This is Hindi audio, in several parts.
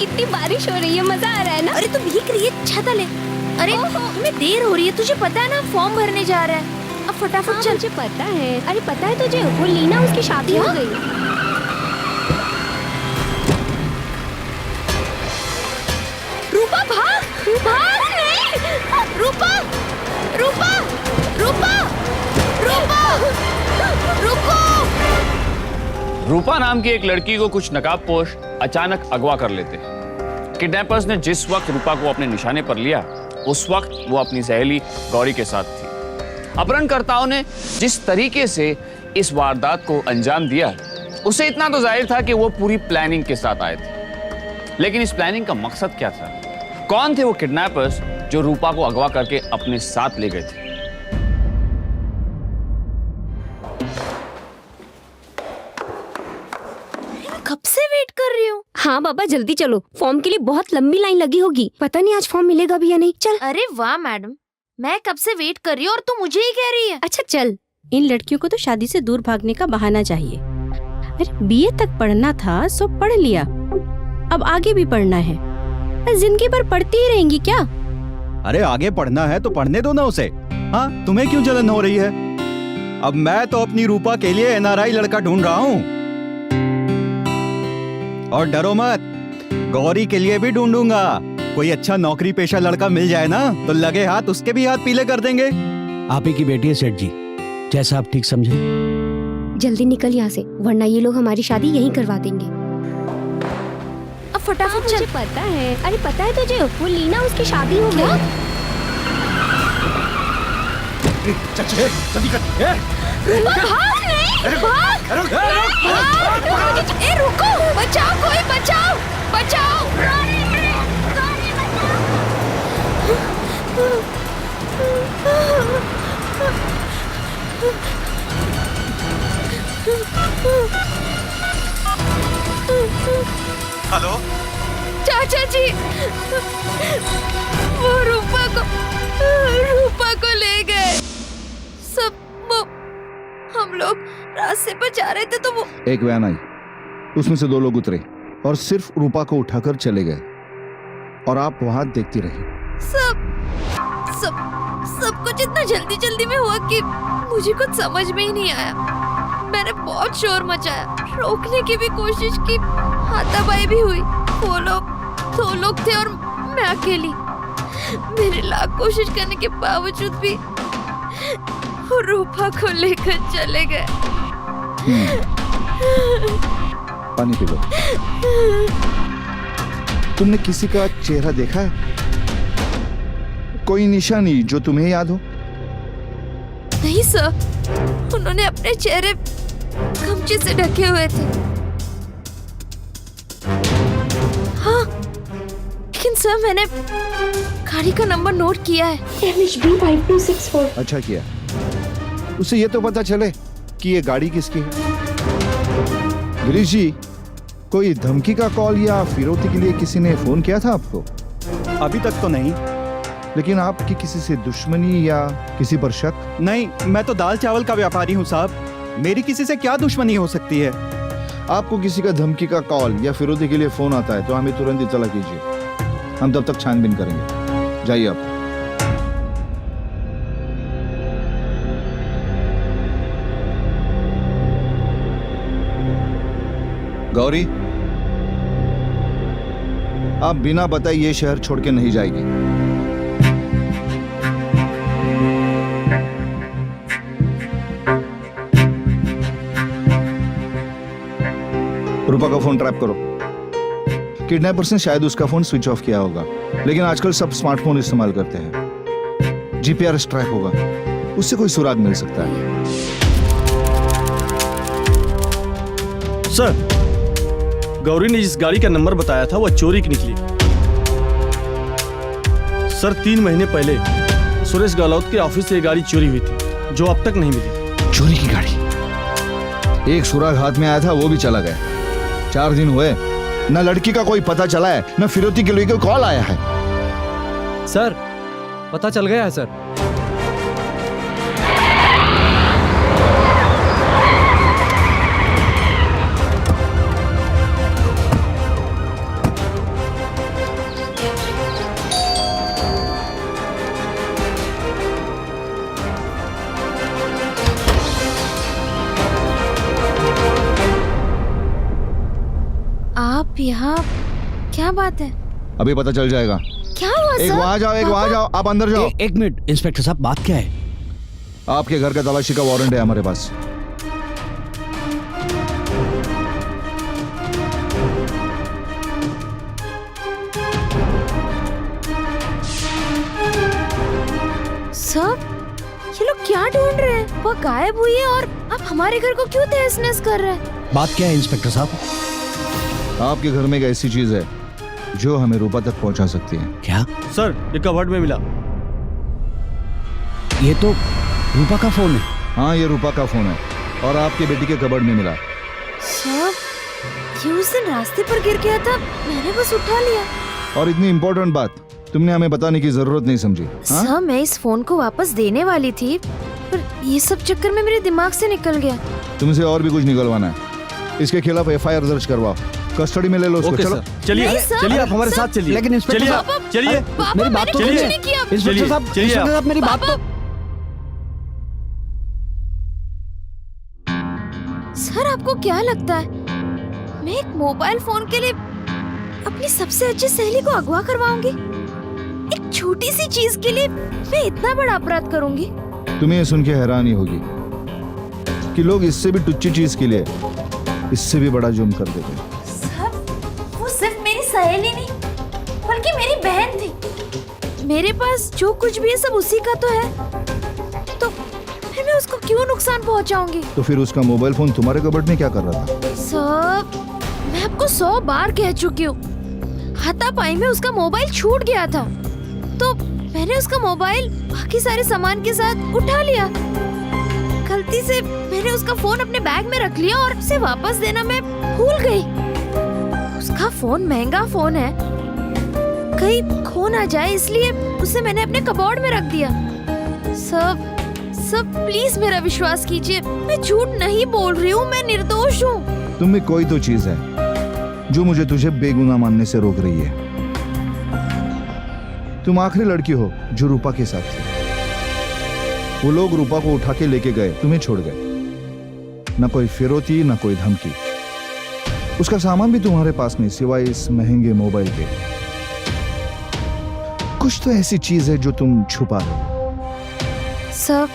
कितनी बारिश हो रही है, मजा आ रहा है ना। अरे तू भीग रही है, छाता ले। अरे तुम्हें देर हो रही है, तुझे पता है ना फॉर्म भरने जा रहा है। अब फटाफट चल। मुझे पता है। अरे पता है तुझे, वो लीना, उसकी शादी हो गई। रूपा भाग भाग। नहीं रूपा रूपा रूपा रूपा रुको। रूपा नाम की एक लड़की को कुछ नकाबपोश अचानक अगवा कर लेते हैं। किडनैपर्स ने जिस वक्त रूपा को अपने निशाने पर लिया, उस वक्त वो अपनी सहेली गौरी के साथ थी। अपहरणकर्ताओं ने जिस तरीके से इस वारदात को अंजाम दिया, उसे इतना तो जाहिर था कि वो पूरी प्लानिंग के साथ आए थे। लेकिन इस प्लानिंग का मकसद क्या था? कौन थे वो किडनैपर्स जो रूपा को अगवा करके अपने साथ ले गए थे? कब से वेट कर रही हूँ। हाँ बाबा जल्दी चलो, फॉर्म के लिए बहुत लंबी लाइन लगी होगी। पता नहीं आज फॉर्म मिलेगा भी या नहीं। चल। अरे वाह मैडम, मैं कब से वेट कर रही हूँ और तू मुझे ही कह रही है। अच्छा चल। इन लड़कियों को तो शादी से दूर भागने का बहाना चाहिए। अरे बीए तक पढ़ना था सो पढ़ लिया, अब आगे भी पढ़ना है। जिंदगी भर पढ़ती ही रहेंगी क्या? अरे आगे पढ़ना है तो पढ़ने दो ना उसे। हाँ, तुम्हें क्यों जलन हो रही है? अब मैं तो अपनी रूपा के लिए एनआरआई लड़का ढूंढ रहा हूँ। और डरो मत, गौरी के लिए भी ढूंढूंगा। कोई अच्छा नौकरी पेशा लड़का मिल जाए ना तो लगे हाथ उसके भी हाथ पीले कर देंगे। आप ही की बेटी है सेठ जी, जैसा आप ठीक समझे। जल्दी निकल यहाँ से, वरना ये लोग हमारी शादी यहीं करवा देंगे। अब फटाफट चल। मुझे पता है। अरे पता है तुझे, वो लीना, उसकी शादी हो गई। जल्दी कर। भाग नहीं भाग। ए रुको, बचाओ, कोई बचाओ बचाओ। हेलो चाचा जी, वो रूपा को ले गए सब। हम लोग रास्ते पर जा रहे थे तो वो एक वैन आई, उसमें से 2 लोग उतरे और सिर्फ रूपा को उठाकर चले गए और आप वहां देखती रही। सब कुछ इतना जल्दी जल्दी में हुआ कि मुझे कुछ समझ में ही नहीं आया। मैंने बहुत शोर मचाया, रोकने की भी कोशिश की, हाथापाई भी हुई। वो लोग 2 लोग थे और मैं अकेली। मेरे लाख कोशिश करने के बावजूद भी वो रूपा को लेकर चले गए। पानी पी लो। तुमने किसी का चेहरा देखा है? कोई निशानी जो तुम्हें याद हो? नहीं सर, उन्होंने अपने चेहरे गमछे से ढके हुए थे। हाँ, लेकिन सर मैंने गाड़ी का नंबर नोट किया है। MHB5264। अच्छा किया, उसे ये तो पता चले कि ये गाड़ी किसकी है। गिरीश जी, कोई धमकी का कॉल या फिरौती के लिए किसी ने फोन किया था आपको? अभी तक तो नहीं। लेकिन आपकी किसी से दुश्मनी या किसी पर शक? नहीं, मैं तो दाल चावल का व्यापारी हूँ साहब, मेरी किसी से क्या दुश्मनी हो सकती है? आपको किसी का धमकी का कॉल या फिरौती के लिए फोन आता है तो हमें तुरंत इत्तला कीजिए, हम तब तक छानबीन करेंगे। जाइए आप। गौरी, आप बिना बताए ये शहर छोड़ के नहीं जाएगी। रूपा का फोन ट्रैप करो। किडनैपर्स ने शायद उसका फोन स्विच ऑफ किया होगा, लेकिन आजकल सब स्मार्टफोन इस्तेमाल करते हैं। जीपीआरएस ट्रैक होगा, उससे कोई सुराग मिल सकता है। सर, गौरी ने जिस गाड़ी का नंबर बताया था वह चोरी की निकली। सर, 3 महीने पहले सुरेश गहलोत के ऑफिस से ये गाड़ी चोरी हुई थी, जो अब तक नहीं मिली। चोरी की गाड़ी? एक सुराग हाथ में आया था, वो भी चला गया। 4 दिन हुए, न लड़की का कोई पता चला है, न फिरौती के लिए कोई कॉल आया है। सर, पता चल गया है सर। यहाँ क्या बात है? अभी पता चल जाएगा। क्या हुआ एक सर? वहां जाओ, एक वहां जाओ, आप अंदर जाओ। एक मिनट इंस्पेक्टर साहब, बात क्या है? आपके घर का तलाशी का वारंट है हमारे पास। सर, ये लोग क्या ढूंढ रहे हैं? वो गायब हुई है और आप हमारे घर को क्यों तहस-नहस कर रहे हैं? बात क्या है इंस्पेक्टर साहब? आपके घर में एक ऐसी चीज है जो हमें रूपा तक पहुंचा सकती है। क्या? सर ये कवर्ड में मिला। ये तो रूपा का फोन है। हाँ, ये रूपा का फोन है और आपकी बेटी के कबर्ड में मिला। सर, ये उस दिन रास्ते पर गिर गया था, मैंने बस उठा लिया। और इतनी इम्पोर्टेंट बात तुमने हमें बताने की जरूरत नहीं समझी। हाँ? सर, मैं इस फोन को वापस देने वाली थी, पर ये सब चक्कर में मेरे दिमाग से निकल गया। तुमसे और भी कुछ निकलवाना है? इसके खिलाफ FIR दर्ज करवाओ, कस्टडी में ले लो उसको। ओके चलो सर, चलिए नहीं, सर, चलिए, आप हमारे सर, साथ चलिए। लेकिन इंस्पेक्टर चलिए साहब, चलिए पापा, मेरी बात तो मैंने कुछ सुनिए। नहीं किया। इंस्पेक्टर साहब, चलिए इंस्पेक्टर साहब, मेरी बात तो। सर, आपको क्या लगता है मैं एक मोबाइल फोन के लिए अपनी सबसे अच्छी सहेली को अगवा करवाऊंगी? एक छोटी सी चीज के लिए मैं इतना बड़ा अपराध करूंगी? तुम्हें ये सुन के हैरानी होगी कि लोग इससे भी टुच्ची चीज के लिए इससे भी बड़ा जुर्म कर देते हैं। सर, वो सिर्फ मेरी सहेली नहीं बल्कि मेरी बहन थी। मेरे पास जो कुछ भी है सब उसी का तो है, तो फिर मैं उसको क्यों नुकसान पहुंचाऊंगी? तो फिर उसका मोबाइल फोन तुम्हारे कबर्ड में क्या कर रहा था? सर, मैं आपको 100 बार कह चुकी हूँ, हाथापाई में उसका मोबाइल छूट गया था, तो मैंने उसका मोबाइल बाकी सारे सामान के साथ उठा लिया। गलती से मैंने उसका फोन अपने बैग में रख लिया और उसे वापस देना मैं भूल गई। उसका फोन महंगा फोन है, कहीं खो ना जाए इसलिए उसे मैंने अपने कबोर्ड में रख दिया। सब प्लीज मेरा विश्वास कीजिए, मैं झूठ नहीं बोल रही हूँ, मैं निर्दोष हूँ। तुम में कोई तो चीज है जो मुझे तुझे बेगुनाह मानने से रोक रही है। तुम आखिरी लड़की हो जो रूपा के साथ थी। वो लोग रूपा को उठा के लेके गए, तुम्हें छोड़ गए। ना कोई फिरौती, ना कोई धमकी। उसका सामान भी तुम्हारे पास नहीं सिवाय इस महंगे मोबाइल के। कुछ तो ऐसी चीज है जो तुम छुपा रहे हो। सब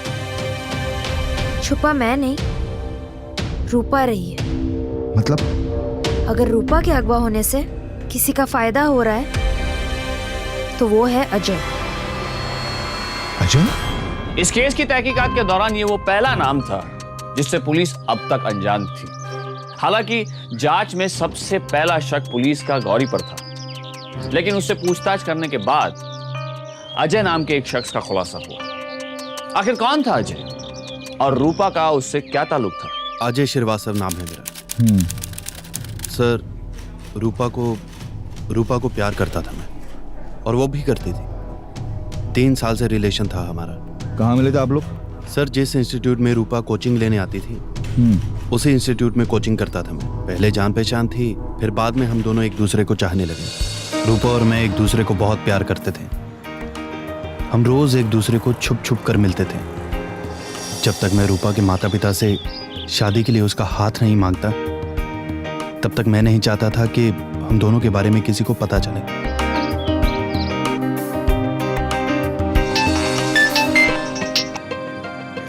छुपा मैं नहीं, रूपा रही है। मतलब? अगर रूपा के अगवा होने से किसी का फायदा हो रहा है तो वो है अजय। अजय? इस केस की तहकीकात के दौरान ये वो पहला नाम था जिससे पुलिस अब तक अनजान थी। हालांकि जांच में सबसे पहला शक पुलिस का गौरी पर था, लेकिन उससे पूछताछ करने के बाद अजय नाम के एक शख्स का खुलासा हुआ। आखिर कौन था अजय और रूपा का उससे क्या ताल्लुक था? अजय श्रीवास्तव नाम है मेरा। सर, रूपा को प्यार करता था मैं, और वो भी करती थी। 3 साल से रिलेशन था हमारा। कहाँ मिले थे आप लोग? सर, जिस इंस्टीट्यूट में रूपा कोचिंग लेने आती थी उसी इंस्टीट्यूट में कोचिंग करता था मैं। पहले जान पहचान थी, फिर बाद में हम दोनों एक दूसरे को चाहने लगे। रूपा और मैं एक दूसरे को बहुत प्यार करते थे। हम रोज एक दूसरे को छुप छुप कर मिलते थे। जब तक मैं रूपा के माता पिता से शादी के लिए उसका हाथ नहीं मांगता, तब तक मैं नहीं चाहता था कि हम दोनों के बारे में किसी को पता चले।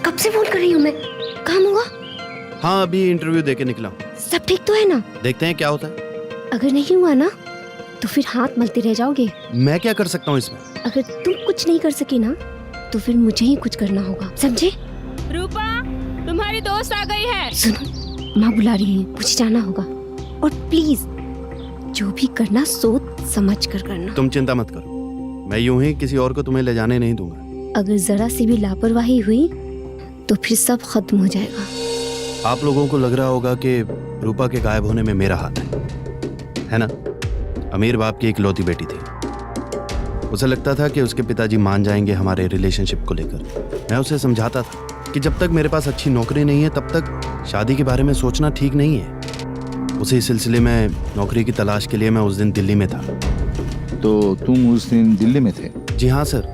कब से फोन कर रही हूँ मैं, काम हुआ? हाँ, अभी इंटरव्यू देके निकला। सब ठीक तो है ना? देखते हैं क्या होता है। अगर नहीं हुआ ना तो फिर हाथ मलते रह जाओगे। मैं क्या कर सकता हूँ इसमें? अगर तुम कुछ नहीं कर सके ना तो फिर मुझे ही कुछ करना होगा, समझे? रूपा, तुम्हारी दोस्त आ गई है। सुनो, माँ बुला रही है, मुझे जाना होगा। और प्लीज जो भी करना सोच समझ कर करना। तुम चिंता मत करो, मैं यूं ही किसी और को तुम्हें ले जाने नहीं दूंगा। अगर जरा सी भी लापरवाही हुई तो फिर सब खत्म हो जाएगा। आप लोगों को लग रहा होगा कि रूपा के गायब होने में मेरा हाथ है ना? अमीर बाप की इकलौती बेटी थी। उसे लगता था कि उसके पिताजी मान जाएंगे हमारे रिलेशनशिप को लेकर। मैं उसे समझाता था कि जब तक मेरे पास अच्छी नौकरी नहीं है तब तक शादी के बारे में सोचना ठीक नहीं है। उसी सिलसिले में नौकरी की तलाश के लिए मैं उस दिन दिल्ली में था। तो तुम उस दिन दिल्ली में थे? जी हाँ सर,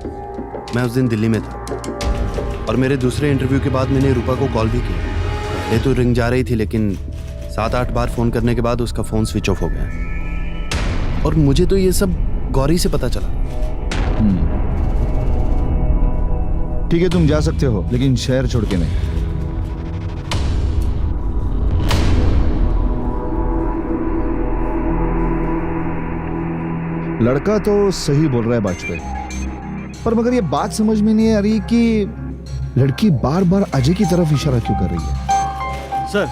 मैं उस दिन दिल्ली में था। और मेरे दूसरे इंटरव्यू के बाद मैंने रूपा को कॉल भी किया। पहले तो रिंग जा रही थी, लेकिन 7-8 बार फ़ोन करने के बाद उसका फ़ोन स्विच ऑफ हो गया। और मुझे तो ये सब गौरी से पता चला। ठीक है, तुम जा सकते हो, लेकिन शहर छोड़ के नहीं। लड़का तो सही बोल रहा है वाजपेयी, पर मगर ये बात समझ में नहीं आ रही कि लड़की बार बार अजय की तरफ इशारा क्यों कर रही है। सर,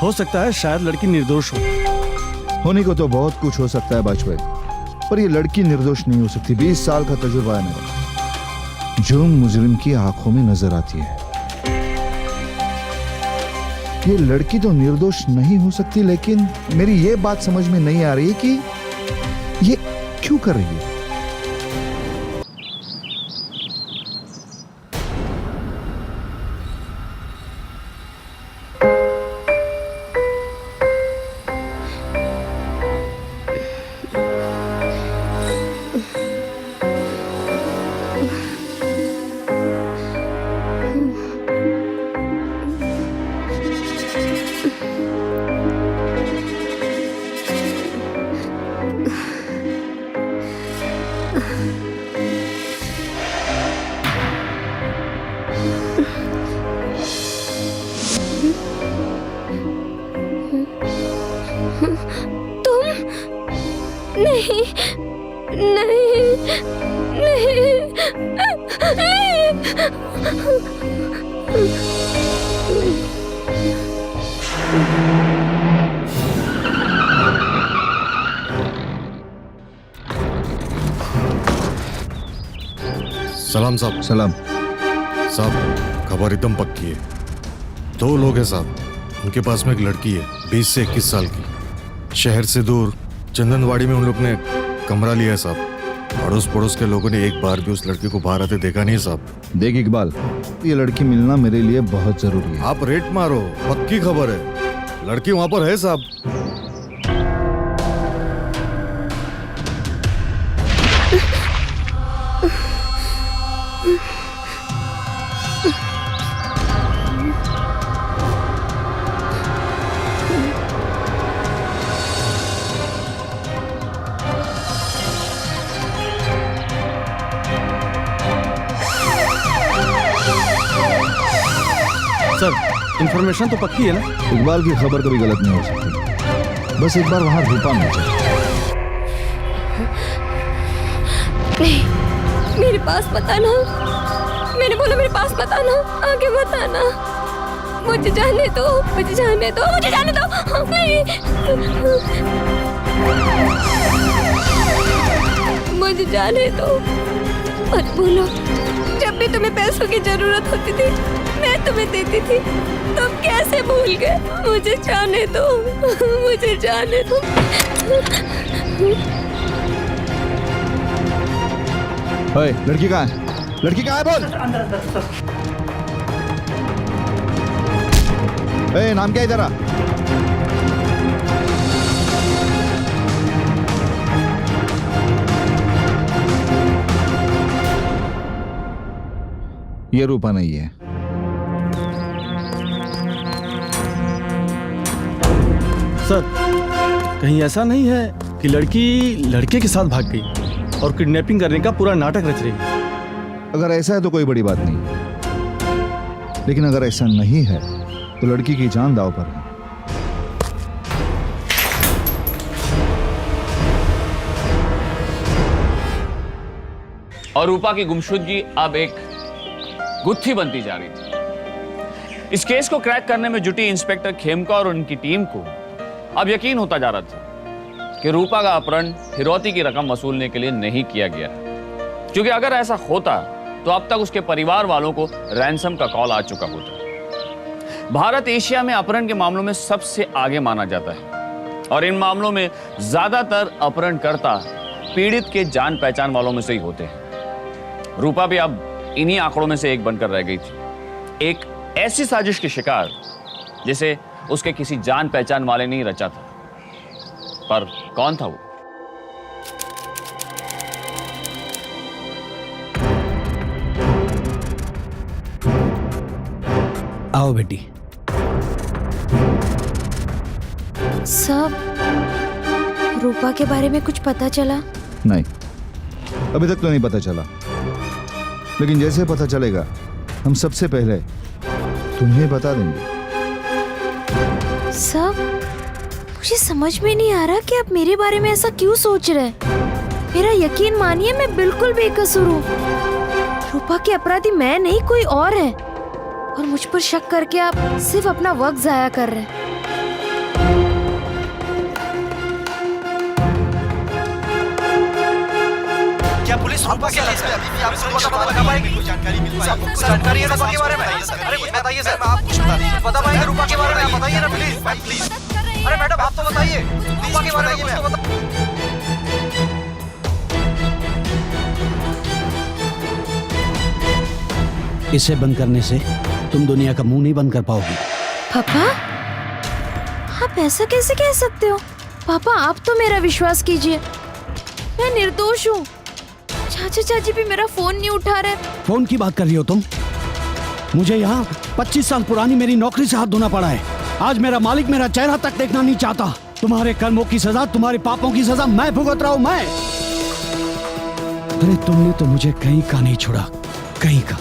हो सकता है शायद लड़की निर्दोष हो। होने को तो बहुत कुछ हो सकता है वाजपेयी, पर ये लड़की निर्दोष नहीं हो सकती। 20 साल का तजुर्बा है मेरा। जुर्म मुजरिम की आंखों में नजर आती है। ये लड़की तो निर्दोष नहीं हो सकती, लेकिन मेरी ये बात समझ में नहीं आ रही कि ये क्यों कर रही है। नहीं नहीं सलाम साहब। सलाम साहब, खबर एकदम पक्की है। 2 लोग हैं साहब, उनके पास में एक लड़की है 20 से 21 साल की। शहर से दूर चंदनवाड़ी में उन लोग ने कमरा लिया है साहब। अड़ोस पड़ोस के लोगों ने एक बार भी उस लड़की को बाहर आते देखा नहीं है साहब। देख इकबाल, ये लड़की मिलना मेरे लिए बहुत जरूरी है। आप रेट मारो, पक्की खबर है, लड़की वहां पर है साहब। सर, इंफॉर्मेशन तो पक्की है ना? इकबाल की खबर कभी गलत नहीं हो सकती। बस एक बार वहां रूपा मिल जाए। नहीं, मेरे पास बताना। मैंने बोला मेरे पास बताना, आगे बताना। मुझे जाने दो, मुझे जाने दो, मुझे जाने दो। नहीं, मुझे जाने दो। मत बोलो, जब भी तुम्हें पैसों की जरूरत होती थी मैं तुम्हें देती थी, तुम कैसे भूल गए? मुझे जाने दो, मुझे जाने दो। ओए, लड़की कहाँ है? लड़की कहाँ है बोल? ए, नाम क्या है तेरा? ये रूपा नहीं है। सर, कहीं ऐसा नहीं है कि लड़की लड़के के साथ भाग गई और किडनैपिंग करने का पूरा नाटक रच रही है? अगर ऐसा है तो कोई बड़ी बात नहीं, लेकिन अगर ऐसा नहीं है तो लड़की की जान दांव पर है। और रूपा की गुमशुदगी अब एक गुत्थी बनती जा रही थी। इस केस को क्रैक करने में जुटी इंस्पेक्टर खेमका और उनकी टीम को अब यकीन होता जा रहा था कि रूपा का अपहरण फिरौती की रकम वसूलने के लिए नहीं किया गया, क्योंकि अगर ऐसा होता तो अब तक उसके परिवार वालों को रैंसम का कॉल आ चुका होता। भारत एशिया में अपहरण के मामलों में सबसे आगे माना जाता है और इन मामलों में ज्यादातर अपहरणकर्ता पीड़ित के जान पहचान वालों में से ही होते हैं। रूपा भी अब इन्हीं आंकड़ों में से एक बनकर रह गई थी, एक ऐसी साजिश की शिकार जिसे उसके किसी जान पहचान वाले ने ही रचा था। पर कौन था वो? आओ बेटी। सब रूपा के बारे में कुछ पता चला? नहीं, अभी तक तो नहीं पता चला, लेकिन जैसे पता चलेगा हम सबसे पहले तुम्हें बता देंगे। सब मुझे समझ में नहीं आ रहा कि आप मेरे बारे में ऐसा क्यों सोच रहे हैं। मेरा यकीन मानिए, मैं बिल्कुल बेकसूर हूँ। रूपा के अपराधी मैं नहीं, कोई और है, और मुझ पर शक करके आप सिर्फ अपना वक्त जाया कर रहे हैं। क्या पुलिस रूपा के अभी भी आपको पता लगा पाएगी? कुछ जानकारी मिल पाएगी? आपको जानकारी है रूपा के बारे में? अरे कुछ बताइए सर, मैं आपको बता पाएंगे रूपा के बारे में? आप बताइए ना प्लीज प्लीज। अरे मैडम आप तो बताइए रूपा के बारे में कुछ तो बताइए। इसे बंद करने से तुम दुनिया का मुंह नहीं बंद कर पाओगी। पापा, आप ऐसा कैसे कह सकते हो? पापा आप तो मेरा विश्वास कीजिए, मैं निर्दोष हूँ। चाचा चाची भी मेरा फोन नहीं उठा रहे। फोन की बात कर रही हो तुम? मुझे यहाँ 25 साल पुरानी मेरी नौकरी से हाथ धोना पड़ा है। आज मेरा मालिक मेरा चेहरा तक देखना नहीं चाहता। तुम्हारे कर्मों की सजा, तुम्हारे पापों की सजा मैं भुगत रहा हूँ, मैं। अरे तुमने तो मुझे कहीं का नहीं छोड़ा, कहीं का।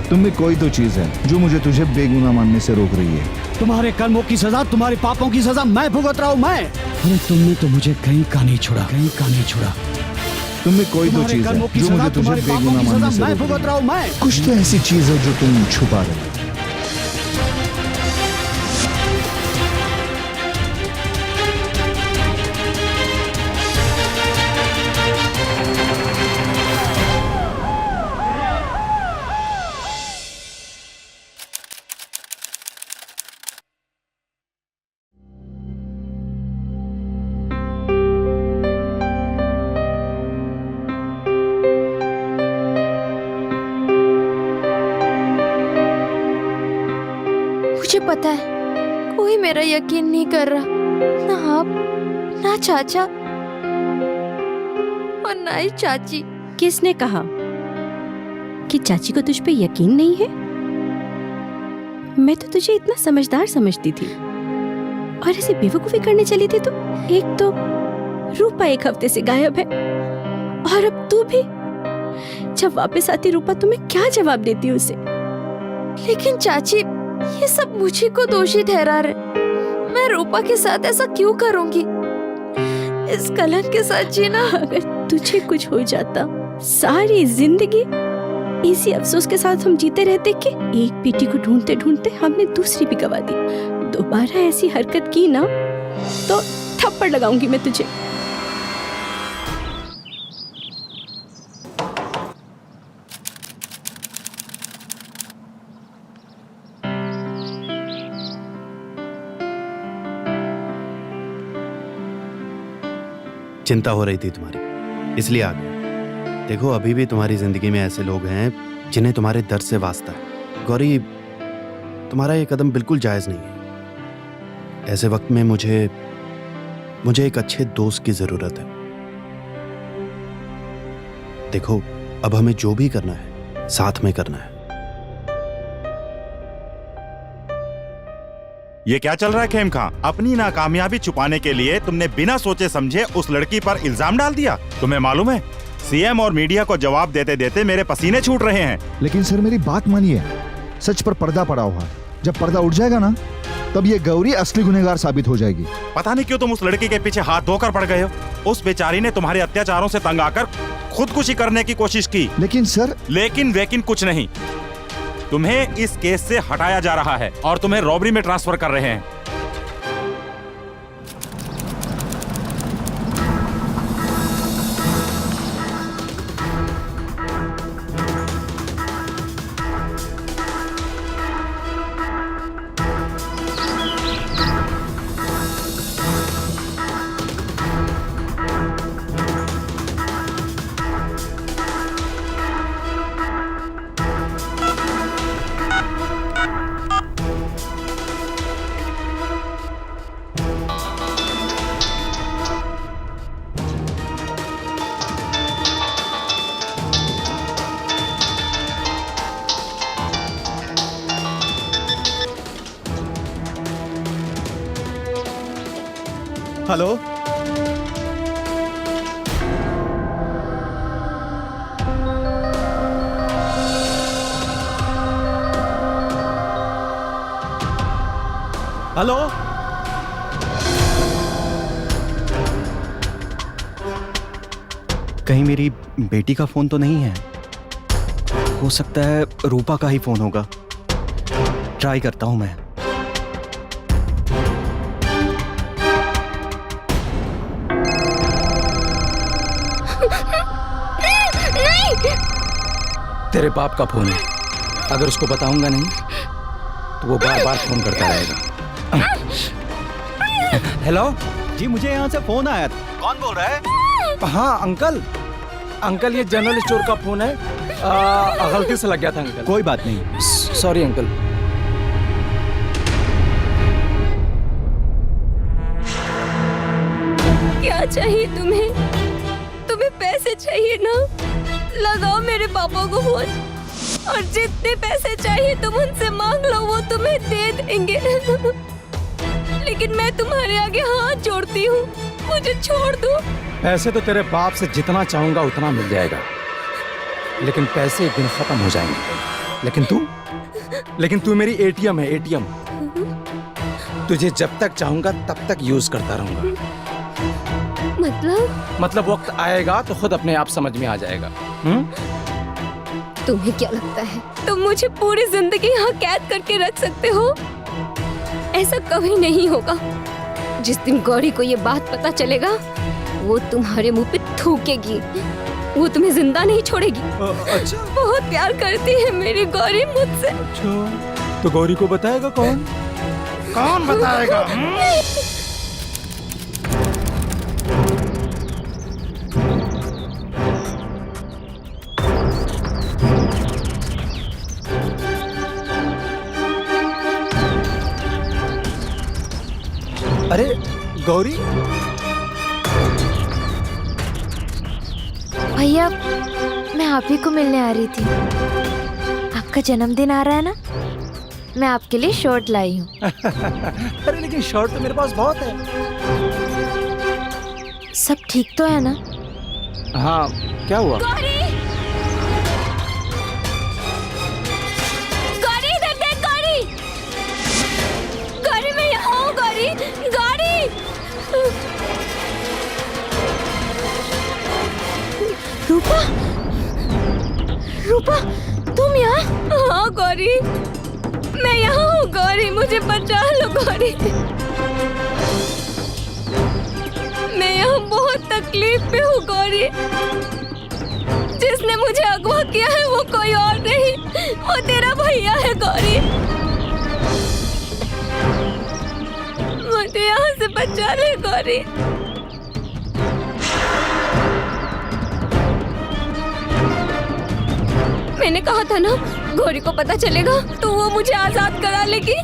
तुम में कोई तो चीज है जो मुझे तुझे बेगुनाह मानने से रोक रही है। तुम्हारे कर्मों की सजा, तुम्हारे पापों की सजा मैं भुगत रहा हूँ, मैं। अरे तुमने तो मुझे कहीं का नहीं छोड़ा, कहीं का नहीं छोड़ा। तुम में कोई तो चीज है जो मुझे तुझे बेगुनाह मानने से मैं रोक भुगत रहा हूँ, मैं। कुछ तो ऐसी चीज है जो तुम छुपा रहे हो। मुझे पता है कोई मेरा यकीन नहीं कर रहा, ना आप, ना चाचा और ना ही चाची। किसने कहा कि चाची को तुझ पे यकीन नहीं है? मैं तो तुझे इतना समझदार समझती थी, और ऐसे बेवकूफी करने चली थी। तो एक तो रूपा 1 हफ्ते से गायब है, और अब तू भी। जब वापस आती रूपा तो मैं क्या जवाब देती उसे? लेकिन चाची ये सब मुझे को दोषी ठहरा रहे। मैं रूपा के साथ ऐसा क्यों करूंगी? इस कलंक के साथ जीना। अगर तुझे कुछ हो जाता, सारी जिंदगी इसी अफसोस के साथ हम जीते रहते कि एक बेटी को ढूंढते ढूंढते हमने दूसरी भी गवा दी। दोबारा ऐसी हरकत की ना तो थप्पड़ लगाऊंगी मैं तुझे। चिंता हो रही थी तुम्हारी, इसलिए आ गया। देखो अभी भी तुम्हारी जिंदगी में ऐसे लोग हैं जिन्हें तुम्हारे दर्द से वास्ता है। गौरी, तुम्हारा ये कदम बिल्कुल जायज नहीं है। ऐसे वक्त में मुझे एक अच्छे दोस्त की जरूरत है। देखो अब हमें जो भी करना है साथ में करना है। ये क्या चल रहा है खेम खां? अपनी नाकामयाबी छुपाने के लिए तुमने बिना सोचे समझे उस लड़की पर इल्जाम डाल दिया। तुम्हें मालूम है सीएम और मीडिया को जवाब देते देते मेरे पसीने छूट रहे हैं। लेकिन सर मेरी बात मानिए, सच पर पर्दा पड़ा हुआ है। जब पर्दा उठ जाएगा ना, तब ये गौरी असली गुनहगार साबित हो जाएगी। पता नहीं क्यों तुम उस लड़की के पीछे हाथ धोकर पड़ गए हो। उस बेचारी ने तुम्हारे अत्याचारों से तंग आकर खुदकुशी करने की कोशिश की। लेकिन सर, लेकिन कुछ नहीं। तुम्हें इस केस से हटाया जा रहा है और तुम्हें रॉबरी में ट्रांसफर कर रहे हैं। हेलो। हेलो। कहीं मेरी बेटी का फोन तो नहीं है? हो सकता है रूपा का ही फोन होगा। ट्राई करता हूं मैं। तेरे बाप का फोन है, अगर उसको बताऊंगा नहीं तो वो बार बार फोन करता रहेगा। हेलो जी, मुझे यहाँ से फोन आया था। कौन बोल रहा है? हाँ अंकल, अंकल ये जनरल स्टोर का फोन है। गलती से लग गया था अंकल। कोई बात नहीं। Sorry uncle. क्या चाहिए तुम्हें? तुम्हें पैसे चाहिए ना? लगाओ मेरे पापा को फोन, और जितने पैसे चाहिए तुम उनसे मांग लो, वो तुम्हें दे देंगे। लेकिन मैं तुम्हारे आगे हाथ जोड़ती हूँ, मुझे छोड़ दो। पैसे तो तेरे बाप से जितना चाहूंगा उतना मिल जाएगा, लेकिन पैसे एक दिन खत्म हो जाएंगे। लेकिन तू मेरी एटीएम है, एटीएम। तुझे जब तक चाहूंगा तब तक यूज करता रहूंगा। मतलब वक्त आएगा तो खुद अपने आप समझ में आ जाएगा। तुम्हें क्या लगता है तुम मुझे पूरी जिंदगी यहाँ कैद करके रख सकते हो? ऐसा कभी नहीं होगा। जिस दिन गौरी को ये बात पता चलेगा, वो तुम्हारे मुंह पे थूकेगी, वो तुम्हें जिंदा नहीं छोड़ेगी। अच्छा, बहुत प्यार करती है मेरी गौरी मुझसे। अच्छा, तो गौरी को बताएगा कौन? कौन बताएगा? अरे गौरी, भैया मैं आप ही को मिलने आ रही थी। आपका जन्मदिन आ रहा है ना, मैं आपके लिए शर्ट लाई हूँ। अरे लेकिन शर्ट तो मेरे पास बहुत है। सब ठीक तो है ना? हाँ, क्या हुआ? गौरी! गौरी इधर देख, गौरी! गौरी मैं यहाँ हूँ, गौरी! गौरी! रूपा, रूपा तुम यहाँ? हाँ गौरी, मैं यहाँ हूँ गौरी, मुझे बचा लो गौरी। मैं यहाँ बहुत तकलीफ में हूँ गौरी। जिसने मुझे अगवा किया है वो कोई और नहीं, वो तेरा भैया है गौरी। मुझे यहाँ से बचा ले गौरी। मैंने कहा था ना, गौरी को पता चलेगा तो वो मुझे आजाद करा लेगी,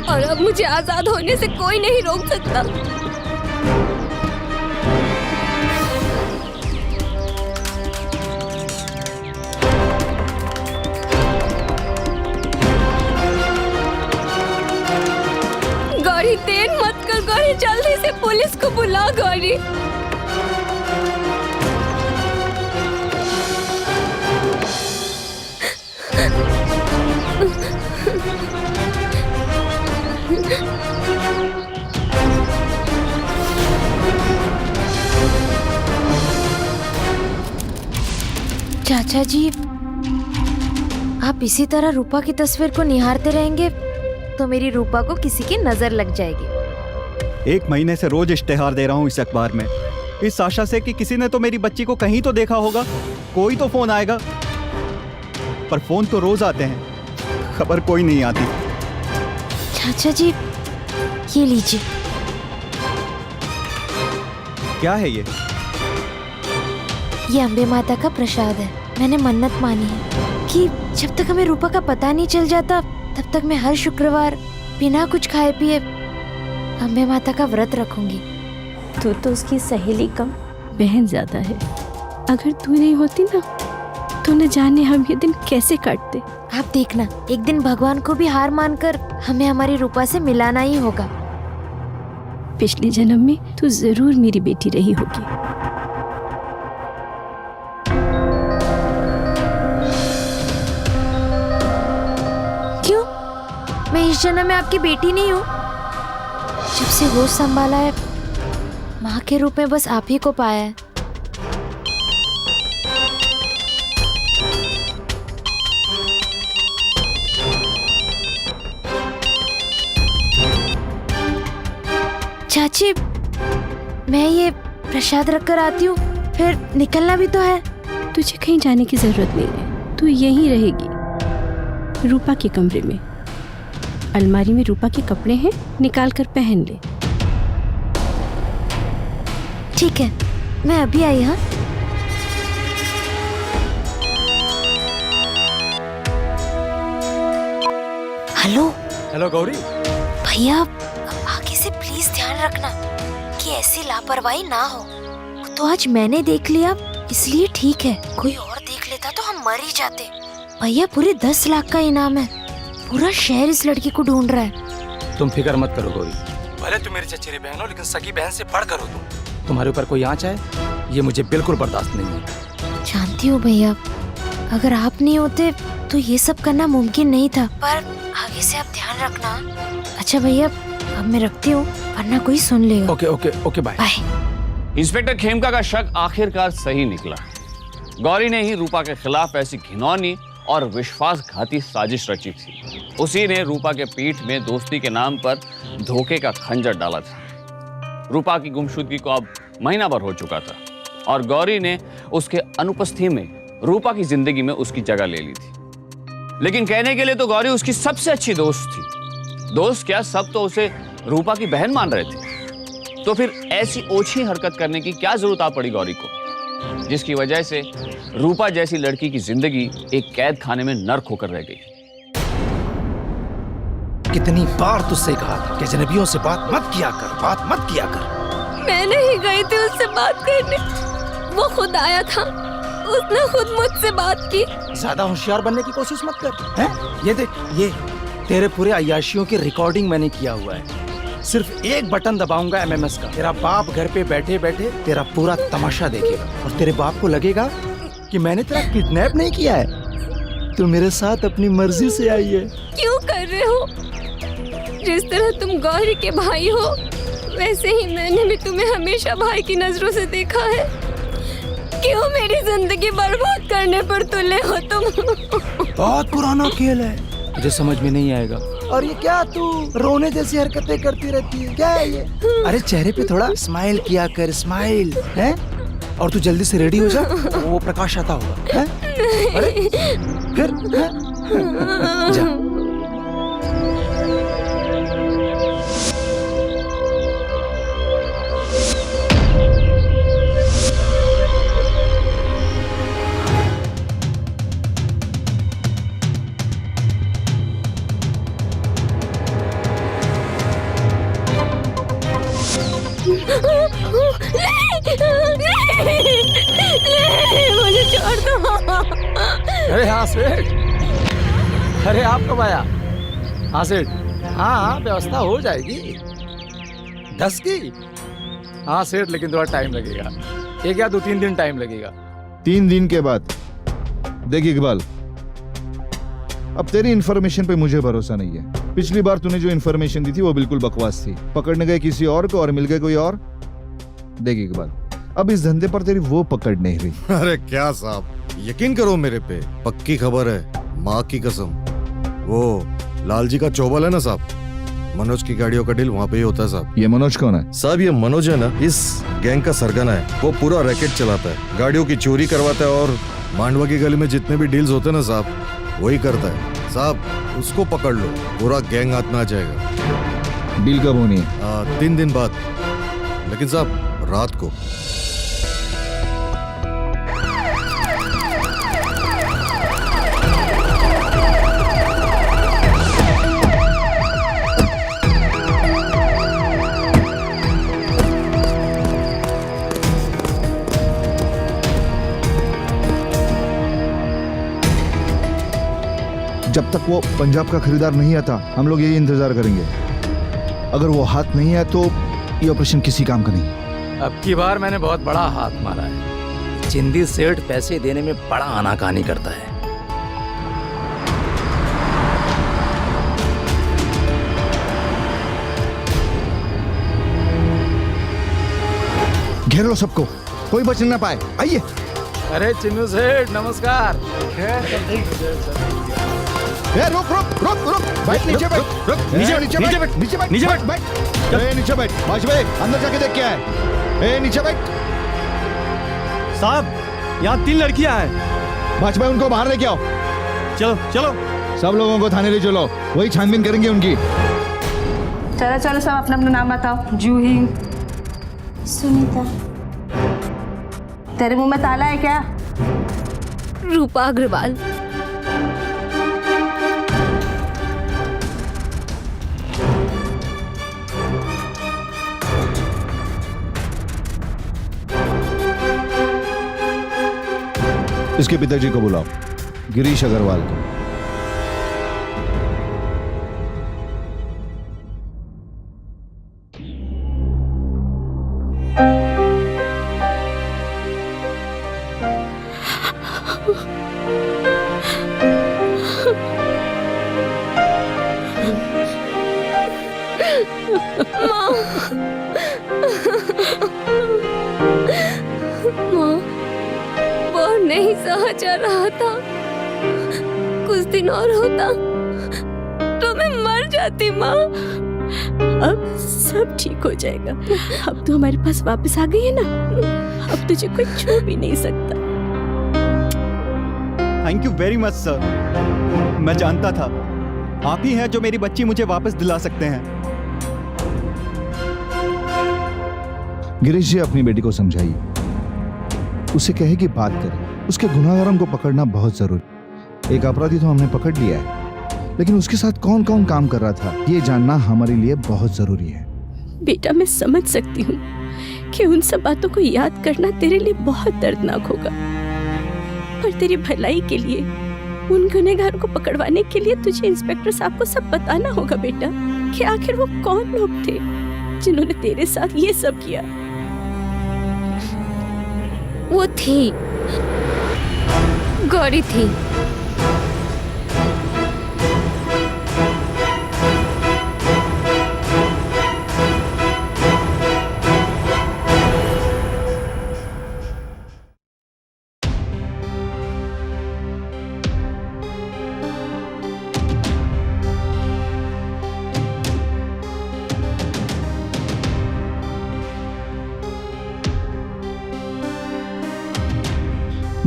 और अब मुझे आजाद होने से कोई नहीं रोक सकता। गौरी देर मत कर गौरी, जल्दी से पुलिस को बुला गौरी। चाचा जी, आप इसी तरह रूपा की तस्वीर को निहारते रहेंगे तो मेरी रूपा को किसी की नजर लग जाएगी। 1 महीने से रोज इश्तेहार दे रहा हूँ इस अखबार में, इस आशा से कि किसी ने तो मेरी बच्ची को कहीं तो देखा होगा, कोई तो फोन आएगा। पर फोन तो रोज आते हैं, खबर कोई नहीं आती। चाचा जी, ये लीजिए। क्या है ये? ये अम्बे माता का प्रसाद है। मैंने मन्नत मानी है कि जब तक हमें रूपा का पता नहीं चल जाता तब तक मैं हर शुक्रवार बिना कुछ खाए पिए अम्बे माता का व्रत रखूंगी। तू तो उसकी सहेली कम बहन ज्यादा है। अगर तू नहीं होती ना तो न जाने हम ये दिन कैसे काटते। आप देखना, एक दिन भगवान को भी हार मानकर हमें हमारी रूपा से मिलाना ही होगा। पिछले जन्म में तू जरूर मेरी बेटी रही होगी। क्यों? मैं इस जन्म में आपकी बेटी नहीं हूँ? जब से होश संभाला है माँ के रूप में बस आप ही को पाया है। चाची, मैं ये प्रसाद रख कर आती हूँ, फिर निकलना भी तो है। तुझे कहीं जाने की जरूरत नहीं है, तू यहीं रहेगी रूपा के कमरे में। अलमारी में रूपा के कपड़े हैं, निकाल कर पहन ले। ठीक है, मैं अभी आई। हाँ, हेलो। हेलो गौरी। भैया, आगे से प्लीज ध्यान रखना कि ऐसी लापरवाही ना हो। तो आज मैंने देख लिया इसलिए ठीक है, कोई और देख लेता तो हम मर ही जाते। भैया, पूरे 10 लाख का इनाम है। पूरा शहर इस लड़की को ढूंढ रहा है। तुम फिक्र मत करो गौरी, भले तुम मेरी चचेरी बहन हो लेकिन सगी बहन से बढ़ कर हो तुम। तुम्हारे ऊपर कोई आंच है ये मुझे बिल्कुल बर्दाश्त नहीं है। जानती हूँ भैया, अगर आप नहीं होते तो ये सब करना मुमकिन नहीं था, पर आगे से आप ध्यान रखना। अच्छा भैया, अब मैं रखती हूँ वरना कोई सुन लेगा। Okay okay okay, bye bye. Inspector Khemka का शक आखिरकार सही निकला। गौरी ने ही रूपा के खिलाफ ऐसी घिनौनी और विश्वासघाती साजिश रची थी। उसी ने रूपा के पीठ में दोस्ती के नाम पर धोखे का खंजर डाला था। रूपा की गुमशुदगी को अब महीना भर हो चुका था और गौरी ने उसके अनुपस्थिति में रूपा की जिंदगी में उसकी जगह ले ली थी। लेकिन कहने के लिए तो गौरी उसकी सबसे अच्छी दोस्त थी। दोस्त क्या, सब तो उसे रूपा की बहन मान रहे थे। तो फिर ऐसी ओछी हरकत करने की क्या जरूरत आ पड़ी गौरी को, जिसकी वजह से रूपा जैसी लड़की की जिंदगी एक कैद खाने में नर्क होकर रह गई। कितनी बार तुझसे कहा था कि अजनबियों से बात मत किया कर, बात मत किया कर। मैं नहीं गई थी उससे बात करने, वो खुद आया था, उसने खुद मुझसे बात की। ज्यादा होशियार बनने की कोशिश मत कर। हैं? ये देख, ये तेरे पूरे अय्याशियों की रिकॉर्डिंग मैंने किया हुआ है। सिर्फ एक बटन दबाऊंगा एमएमएस का, तेरा बाप घर पे बैठे बैठे तेरा पूरा तमाशा देखेगा और तेरे बाप को लगेगा कि मैंने तेरा किडनैप नहीं किया है, तू मेरे साथ अपनी मर्जी से आई है। क्यों कर रहे हो? जिस तरह तुम गौरी के भाई हो वैसे ही मैंने भी तुम्हें हमेशा भाई की नजरों से देखा है। क्यों मेरी जिंदगी बर्बाद करने पर तुले हो तुम? बहुत पुराना खेल है, मुझे समझ में नहीं आएगा। और ये क्या तू रोने जैसी हरकतें करती रहती है, क्या है ये? अरे चेहरे पे थोड़ा स्माइल किया कर, स्माइल है। और तू जल्दी से रेडी हो जा, वो प्रकाश आता होगा। अरे फिर जा। मुझे छोड़ दो। अरे हाँ सेठ, अरे आप कब आया? हाँ सेठ, हाँ व्यवस्था हो जाएगी 10 की। हाँ सेठ, लेकिन थोड़ा टाइम लगेगा, 1 या 2-3 दिन टाइम लगेगा। 3 दिन के बाद। देख इकबाल, अब तेरी इन्फॉर्मेशन पे मुझे भरोसा नहीं है। पिछली बार तूने जो इन्फॉर्मेशन दी थी वो बिल्कुल बकवास थी। पकड़ने गए किसी और को और मिल गए कोई और। देख इकबाल, अब इस धंधे पर तेरी वो पकड़ नहीं रही। अरे क्या साहब, यकीन करो मेरे पे, पक्की खबर है, माँ की कसम। वो लालजी का चौबल है ना साहब, मनोज की गाड़ियों का डील वहाँ पे ही होता है साहब। ये मनोज कौन है? साहब ये मनोज है ना, इस गैंग का सरगना है। वो पूरा रैकेट चलाता है, गाड़ियों की चोरी करवाता है और मांडवा की गली में जितने भी डील्स होते हैं ना साहब, वही करता है साहब। उसको पकड़ लो, पूरा गैंग हाथ में आ जाएगा। डील कब होनी है? 3 दिन बाद, लेकिन साहब रात को। जब तक वो पंजाब का खरीदार नहीं आता हम लोग यही इंतजार करेंगे। अगर वो हाथ नहीं है तो ये ऑपरेशन किसी काम का नहीं। अब की बार मैंने बहुत बड़ा हाथ मारा है। चिंदी सेठ पैसे देने में बड़ा आनाकानी करता है। घेर लो सबको, कोई बच ना पाए। आइए। अरे चिन्नू सेठ नमस्कार। रुक रुक रुक रुक, बैठ नीचे बैठ, रुक नीचे नीचे बैठ, नीचे बैठ, नीचे बैठ, बैठ, नीचे बैठ। वाजपेयी अंदर जाके देख क्या है। नीचे बैठ। साहब यहाँ 3 लड़कियां हैं। वाजपेयी उनको बाहर लेके आओ। चलो चलो, सब लोगों को थाने ले चलो, वही छानबीन करेंगे उनकी। चलो चलो सब अपना अपना नाम बताओ। जूही। सुनीता। तेरे मुंह में ताला है क्या? रूपा अग्रवाल। इसके पिताजी को बुलाओ, गिरीश अग्रवाल को। नहीं सहा जा रहा था। कुछ दिन और होता तो मैं मर जाती माँ। अब सब ठीक हो जाएगा। अब तो हमारे पास वापस आ गई है ना, अब तुझे कोई छू भी नहीं सकता। Thank you very much sir. मैं जानता था आप ही हैं जो मेरी बच्ची मुझे वापस दिला सकते हैं। गिरीश जी अपनी बेटी को समझाइए, उसे कहे कि बात करे। उसके गुनाहगारों को पकड़ना बहुत जरूरी। एक अपराधी तो हमने पकड़ लिया है, लेकिन उसके साथ कौन कौन काम कर रहा था ये जानना हमारे लिए बहुत जरूरी है। बेटा मैं समझ सकती हूँ कि उन सब बातों को याद करना तेरे लिए बहुत दर्दनाक होगा, पर तेरी भलाई के लिए, उन गुनहगारों को पकड़वाने के लिए तुझे इंस्पेक्टर साहब को सब बताना होगा बेटा, कि आखिर वो कौन लोग थे जिन्होंने तेरे साथ ये सब किया। वो थी गौरी थी।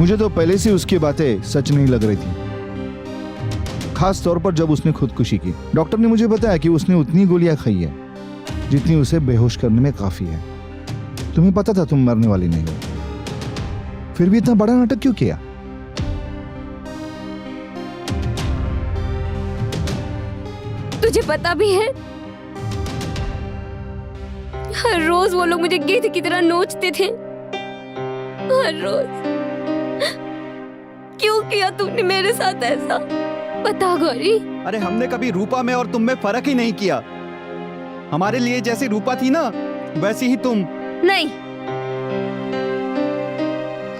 मुझे तो पहले से उसकी बातें सच नहीं लग रही थी, खास तौर पर जब उसने खुदकुशी की। डॉक्टर ने मुझे बताया कि उसने उतनी गोलियां खाई है जितनी उसे बेहोश करने में काफी है। तुम्हें पता था तुम मरने वाली नहीं हो, फिर भी इतना बड़ा नाटक क्यों किया? तुझे पता भी है, हर रोज वो लोग मुझे गिद्ध की तरह नोचते थे। हर रोज। क्यों किया तुमने मेरे साथ ऐसा? बता गौरी। अरे हमने कभी रूपा में और तुम में फर्क ही नहीं किया। हमारे लिए जैसी रूपा थी ना, वैसी ही तुम। नहीं,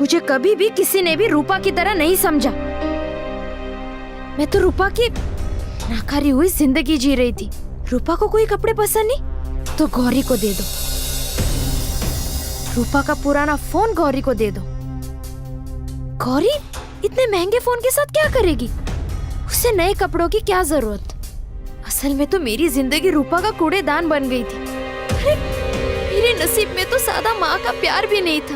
मुझे कभी भी किसी ने भी रूपा की तरह नहीं समझा। मैं तो रूपा की नाकारी हुई जिंदगी जी रही थी। रूपा को कोई कपड़े पसंद नहीं तो गौरी को दे दो, रूपा का पुराना फोन गौरी को दे दो। गौरी इतने महंगे फोन के साथ क्या करेगी? उसे नए कपड़ों की क्या जरूरत? असल में तो मेरी जिंदगी रूपा का कूड़ेदान बन गई थी। अरे मेरे नसीब में तो सादा माँ का प्यार भी नहीं था।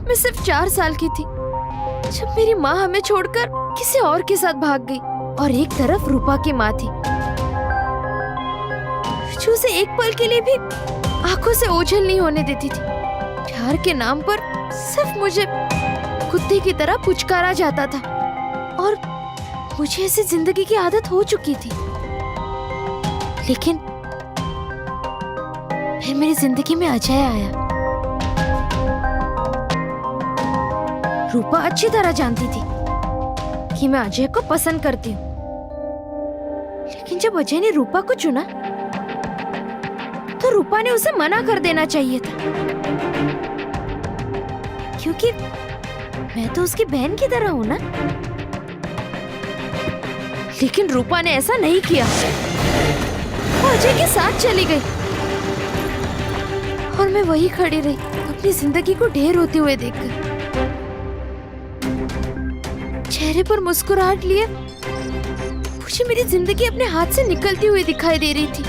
मैं सिर्फ 4 साल की थी जब मेरी माँ हमें छोड़कर किसी और के साथ भाग गई, और एक तरफ रूपा की माँ थी जो उसे एक पल के लिए भी आंखों से ओझल नहीं होने देती थी। प्यार के नाम पर सिर्फ मुझे कुत्ते की तरह पुचकारा जाता था, और मुझे ऐसी जिंदगी की आदत हो चुकी थी। लेकिन फिर मेरी जिंदगी में अजय आया। रूपा अच्छी तरह जानती थी कि मैं अजय को पसंद करती हूँ, लेकिन जब अजय ने रूपा को चुना तो रूपा ने उसे मना कर देना चाहिए था, क्योंकि मैं तो उसकी बहन की तरह हूं ना। लेकिन रूपा ने ऐसा नहीं किया, वो अजय के साथ चली गई और मैं वही खड़ी रही अपनी जिंदगी को ढेर होते हुए देखकर। चेहरे पर मुस्कुराहट लिए मुझे मेरी जिंदगी अपने हाथ से निकलती हुई दिखाई दे रही थी।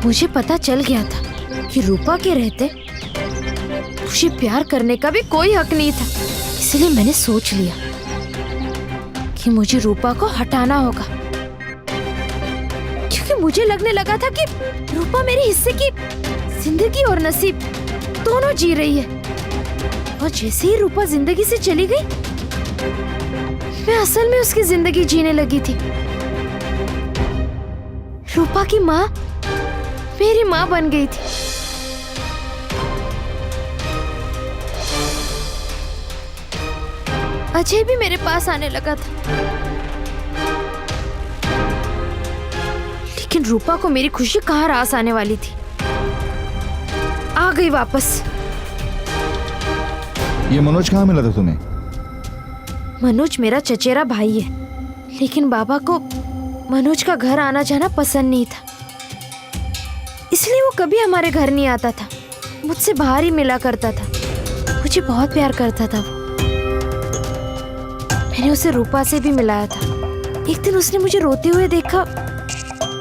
मुझे पता चल गया था कि रूपा के रहते मुझे प्यार करने का भी कोई हक नहीं था। इसलिए मैंने सोच लिया कि मुझे रूपा को हटाना होगा, क्योंकि मुझे लगने लगा था कि रूपा मेरे हिस्से की जिंदगी और नसीब दोनों जी रही है। और जैसे ही रूपा जिंदगी से चली गई, मैं असल में उसकी जिंदगी जीने लगी थी। रूपा की माँ मेरी माँ बन गई थी। अजय भी मेरे पास आने लगा था, लेकिन रूपा को मेरी खुशी कहाँ रास आने वाली थी। आ गई वापस। ये मनोज कहाँ मिला था तुम्हें? मनोज मेरा चचेरा भाई है, लेकिन बाबा को मनोज का घर आना जाना पसंद नहीं था, इसलिए वो कभी हमारे घर नहीं आता था। मुझसे बाहर ही मिला करता था। मुझे बहुत प्यार करता था वो। मैंने उसे रूपा से भी मिलाया था। एक दिन उसने मुझे रोते हुए देखा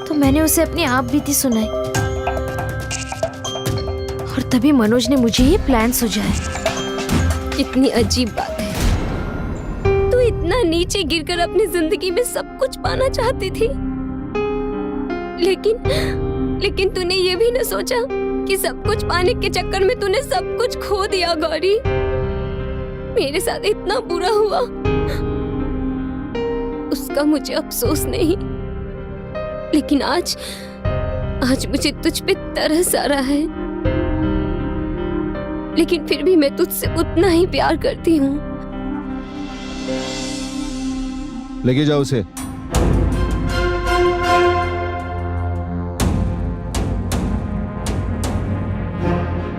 तो मैंने उसे अपनी आप बीती सुनाई, और तभी मनोज ने मुझे ये प्लान सुझाया। कितनी अजीब बात है, तू इतना नीचे गिरकर अपनी जिंदगी में सब कुछ पाना चाहती थी, लेकिन तूने ये भी न सोचा कि सब कुछ पाने के चक्कर में तूने सब कुछ खो दिया। गौरी, मेरे साथ इतना बुरा हुआ, उसका मुझे अफसोस नहीं, लेकिन आज मुझे तुझ पे तरस आ रहा है। लेकिन फिर भी मैं तुझसे उतना ही प्यार करती हूँ। लेके जाओ उसे।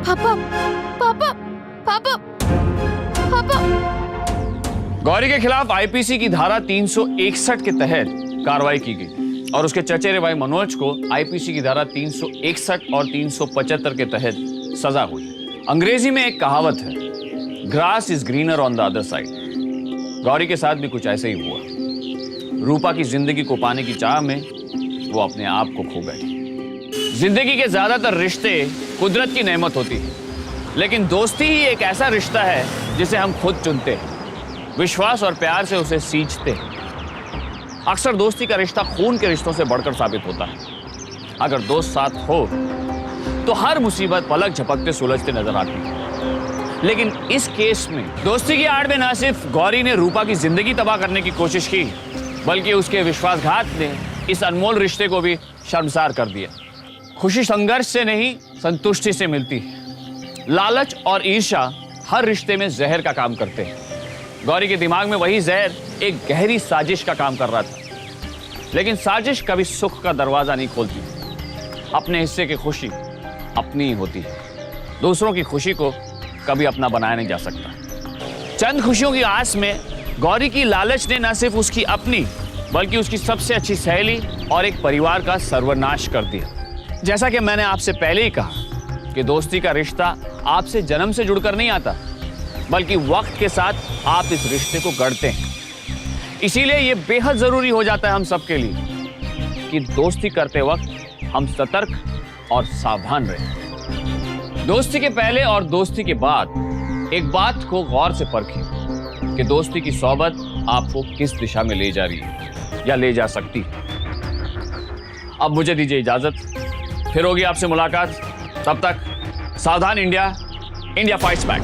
पापा, पापा, पापा, पापा। गौरी के खिलाफ आईपीसी की धारा 361 के तहत कार्रवाई की गई और उसके चचेरे भाई मनोज को आईपीसी की धारा 361 और 375 के तहत सजा हुई। अंग्रेजी में एक कहावत है, grass is greener on the other side. Gauri के साथ भी कुछ ऐसे ही हुआ। रूपा की जिंदगी को पाने की चाह में वो अपने आप को खो गई। जिंदगी के ज्यादातर रिश्ते कुदरत की नेमत होती है, लेकिन दोस्ती ही एक ऐसा रिश्ता है जिसे हम खुद चुनते हैं, विश्वास और प्यार से उसे सींचते हैं। अक्सर दोस्ती का रिश्ता खून के रिश्तों से बढ़कर साबित होता है। अगर दोस्त साथ हो तो हर मुसीबत पलक झपकते सुलझते नजर आती है, लेकिन इस केस में दोस्ती की आड़ में न सिर्फ गौरी ने रूपा की जिंदगी तबाह करने की कोशिश की, बल्कि उसके विश्वासघात ने इस अनमोल रिश्ते को भी शर्मसार कर दिया। खुशी संघर्ष से नहीं, संतुष्टि से मिलती है। लालच और ईर्ष्या हर रिश्ते में जहर का काम करते हैं। गौरी के दिमाग में वही जहर एक गहरी साजिश का काम कर रहा था, लेकिन साजिश कभी सुख का दरवाजा नहीं खोलती। अपने हिस्से की खुशी अपनी ही होती है, दूसरों की खुशी को कभी अपना बनाया नहीं जा सकता। चंद खुशियों की आस में गौरी की लालच ने न सिर्फ उसकी अपनी बल्कि उसकी सबसे अच्छी सहेली और एक परिवार का सर्वनाश कर दिया। जैसा कि मैंने आपसे पहले ही कहा कि दोस्ती का रिश्ता आपसे जन्म से जुड़कर नहीं आता, बल्कि वक्त के साथ आप इस रिश्ते को गढ़ते हैं। इसीलिए ये बेहद जरूरी हो जाता है हम सबके लिए कि दोस्ती करते वक्त हम सतर्क और सावधान रहें। दोस्ती के पहले और दोस्ती के बाद एक बात को गौर से परखें कि दोस्ती की सोबत आपको किस दिशा में ले जा रही है या ले जा सकती है। अब मुझे दीजिए इजाजत, फिर होगी आपसे मुलाकात। तब तक सावधान इंडिया, इंडिया फाइट्स बैक।